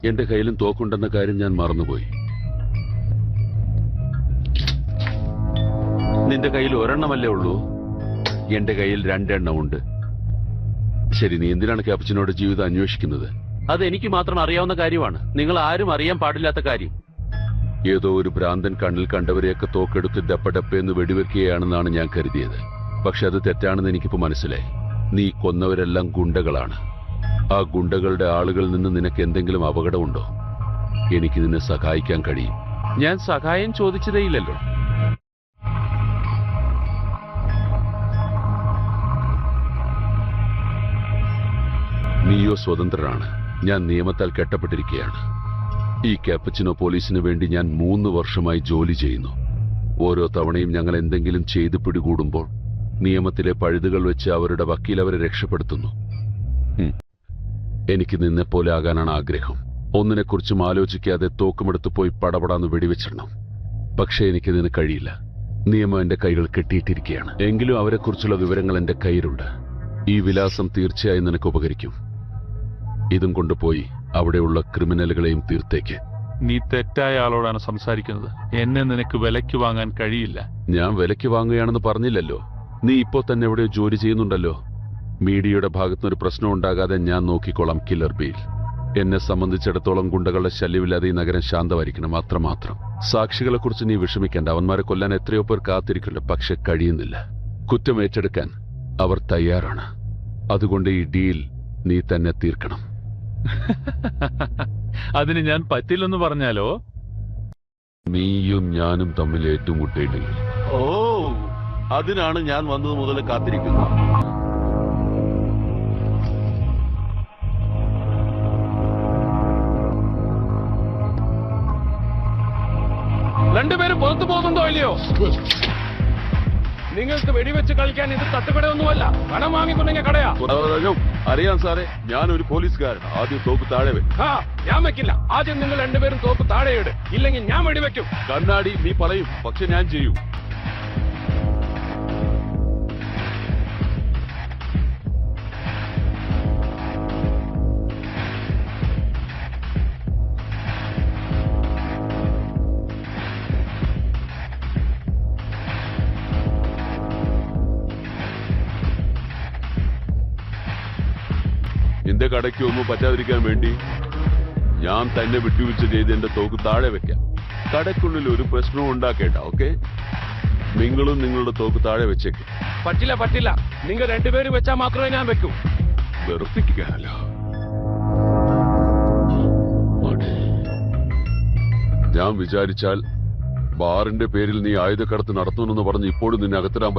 എന്റെ കയ്യിലും തോക്കുണ്ടെന്ന കാര്യം ഞാൻ മറന്നുപോയി. നിന്റെ കയ്യിൽ ഒരെണ്ണമല്ലേ ഉള്ളൂ? എന്റെ കയ്യിൽ 2 എണ്ണമുണ്ട്. ശരി, നീ എന്തിനാണ് ക്യാപ്റ്റനോട് ജീവിതം അന്വേഷിക്കുന്നത്? അത് എനിക്ക് മാത്രം അറിയാവുന്ന കാര്യമാണ്. നിങ്ങൾ ആരും അറിയാൻ പാടില്ലാത്ത കാര്യം. ഏതോ ഒരു ഭ്രാന്തൻ കണ്ണിൽ കണ്ടവരെയൊക്കെ തോക്കെടുത്ത് ഡപ്പഡപ്പെന്ന് വെടിവെക്കുകയാണെന്നാണ് ഞാൻ കരുതിയത്. പക്ഷെ അത് തെറ്റാണെന്ന് എനിക്കിപ്പോ മനസ്സിലായി. നീ കൊന്നവരെല്ലാം ഗുണ്ടകളാണ്. ആ ഗുണ്ടകളുടെ ആളുകളിൽ നിന്ന് നിനക്ക് എന്തെങ്കിലും അപകടമുണ്ടോ? എനിക്ക് നിന്നെ സഹായിക്കാൻ കഴിയും. ഞാൻ സഹായം ചോദിച്ചതേയില്ലല്ലോ. നീയോ സ്വതന്ത്രനാണ്. ഞാൻ നിയമത്താൽ കെട്ടപ്പെട്ടിരിക്കുകയാണ്. ഈ ക്യാപ്പച്ചിനോ പോലീസിന് വേണ്ടി ഞാൻ 3 വർഷമായി ജോലി ചെയ്യുന്നു. ഓരോ തവണയും ഞങ്ങൾ എന്തെങ്കിലും ചെയ്ത് പിടികൂടുമ്പോൾ നിയമത്തിലെ പഴുതുകൾ വെച്ച് അവരുടെ വക്കീൽ അവരെ രക്ഷപ്പെടുത്തുന്നു. എനിക്ക് നിന്നെപ്പോലെ ആകാനാണ് ആഗ്രഹം. ഒന്നിനെക്കുറിച്ചും ആലോചിക്കാതെ തോക്കുമെടുത്ത് പോയി പടപടാന്ന് വെടിവെച്ചിടണം. പക്ഷെ എനിക്കിതിന് കഴിയില്ല. നിയമം എന്റെ കൈകൾ കെട്ടിയിട്ടിരിക്കുകയാണ്. എങ്കിലും അവരെക്കുറിച്ചുള്ള വിവരങ്ങൾ എന്റെ കയ്യിലുണ്ട്. ഈ വിലാസം തീർച്ചയായും നിനക്ക് ഉപകരിക്കും. ഇതും കൊണ്ടുപോയി അവിടെയുള്ള ക്രിമിനലുകളെയും തീർത്തേക്ക്. നീ തെറ്റായ ആളോടാണ് സംസാരിക്കുന്നത്. എന്നെ നിനക്ക് വിലയ്ക്ക് വാങ്ങാൻ കഴിയില്ല. ഞാൻ വിലയ്ക്ക് വാങ്ങുകയാണെന്ന് പറഞ്ഞില്ലല്ലോ. നീ ഇപ്പോ തന്നെ എവിടെയോ ജോലി ചെയ്യുന്നുണ്ടല്ലോ. മീഡിയയുടെ ഭാഗത്തുനിന്നൊരു പ്രശ്നം ഉണ്ടാകാതെ ഞാൻ നോക്കിക്കോളാം. കില്ലർ ബീൽ. എന്നെ സംബന്ധിച്ചിടത്തോളം ഗുണ്ടകളുടെ ശല്യമില്ലാതെ ഈ നഗരം ശാന്തമായിരിക്കണം, അത്രമാത്രം. സാക്ഷികളെക്കുറിച്ച് നീ വിഷമിക്കേണ്ട. അവന്മാരെ കൊല്ലാൻ എത്രയോ പേർ കാത്തിരിക്കുന്നുണ്ട്, പക്ഷെ കഴിയുന്നില്ല. കുറ്റം ഏറ്റെടുക്കാൻ അവർ തയ്യാറാണ്. അതുകൊണ്ട് ഈ ഡീൽ നീ തന്നെ തീർക്കണം. അതിന് ഞാൻ പറ്റില്ലെന്ന് പറഞ്ഞാലോ? നീയും ഞാനും തമ്മിൽ ഏറ്റുമുട്ടേണ്ടില്ല. ഓ, അതിനാണ് ഞാൻ വന്നത് മുതൽ കാത്തിരിക്കുന്നത്. രണ്ടുപേരും പുറത്തു പോകുന്നുണ്ടോ ഇല്ലയോ? നിങ്ങൾക്ക് വെടിവെച്ച് കളിക്കാൻ ഇത് തട്ടുകടയൊന്നുമല്ല. പണം വാങ്ങിക്കൊണ്ടെങ്കിൽ കടയാ. അറിയാം സാറേ, ഞാനൊരു പോലീസുകാരൻ. ആദ്യം തോക്ക് താഴെ വെക്കും. ഞാൻ വെക്കില്ല. ആദ്യം നിങ്ങൾ രണ്ടുപേരും തോക്ക് താഴെയിട്, ഇല്ലെങ്കിൽ ഞാൻ വെടിവെക്കും. കണ്ണാടി നീ പറയും, പക്ഷെ ഞാൻ ചെയ്യും. എന്റെ കടയ്ക്ക് ഒന്നും പറ്റാതിരിക്കാൻ വേണ്ടി ഞാൻ തന്നെ വിട്ടുവീഴ്ച ചെയ്ത് എന്റെ തോക്ക് താഴെ വെക്കാം. കടയ്ക്കുള്ളിൽ ഒരു പ്രശ്നവും ഉണ്ടാക്കേണ്ട. ഓക്കെ, നിങ്ങളും നിങ്ങളുടെ തോക്ക് താഴെ വെച്ചേക്കും. പറ്റില്ല പറ്റില്ല. നിങ്ങൾ രണ്ടുപേരും വെച്ചാൽ മാത്രമേ ഞാൻ വെക്കൂ. വെറുപ്പിക്കാനല്ലോ. ഞാൻ വിചാരിച്ചാൽ ബാറിന്റെ പേരിൽ നീ ആയുധക്കടത്ത് നടത്തുമെന്ന് പറഞ്ഞ് ഇപ്പോഴും നിന്നെ അകത്തിടാൻ